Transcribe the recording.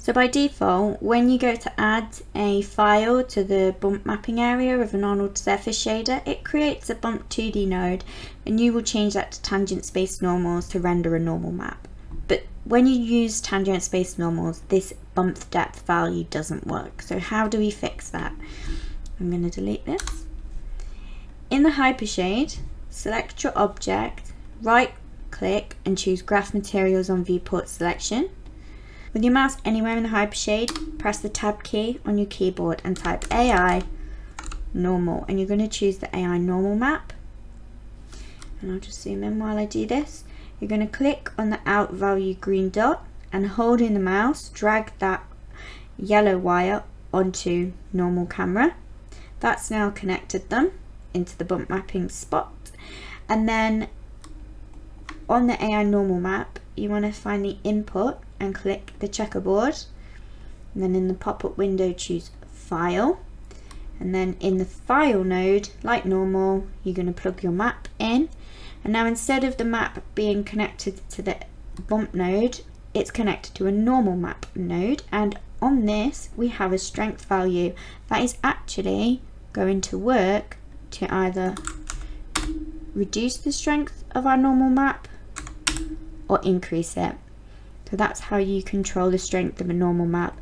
So by default, when you go to add a file to the bump mapping area of an Arnold surface shader, it creates a bump 2D node, and you will change that to tangent space normals to render a normal map. But when you use tangent space normals, this bump depth value doesn't work. So how do we fix that? I'm going to delete this. In the hypershade, select your object, right click and choose Graph Materials on Viewport Selection. With your mouse anywhere in the hypershade, press the Tab key on your keyboard and type AI Normal, and you're going to choose the aiNormalMap. And I'll just zoom in while I do this. You're going to click on the out value green dot and holding the mouse, drag that yellow wire onto normal camera. That's now connected them into the bump mapping spot. And then on the aiNormalMap, you want to find the input and click the checkerboard, and then in the pop-up window choose File, and then in the File node, like normal, you're going to plug your map in. And now instead of the map being connected to the bump node, it's connected to a normal map node, and on this we have a strength value that is actually going to work to either reduce the strength of our normal map or increase it. So that's how you control the strength of a normal map.